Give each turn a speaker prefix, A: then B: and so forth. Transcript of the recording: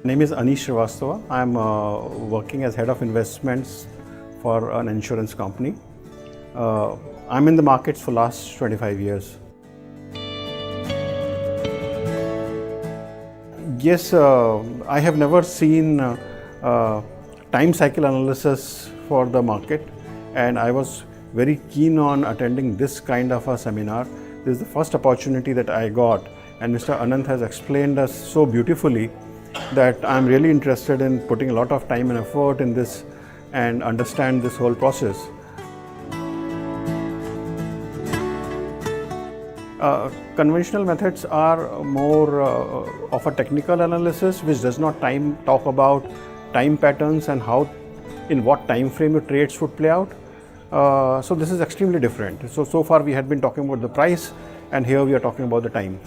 A: My name is Aneesh Shrivastava. I am working as head of investments for an insurance company. I'm in the markets for last 25 years. Yes, I have never seen time cycle analysis for the market, and I was very keen on attending this kind of a seminar. This is the first opportunity that I got, and Mr. Anant has explained us so beautifully that I'm really interested in putting a lot of time and effort in this and understand this whole process. Conventional methods are more of a technical analysis which does not talk about time patterns and how, in what time frame your trades would play out. So this is extremely different. So far we had been talking about the price, and here we are talking about the time.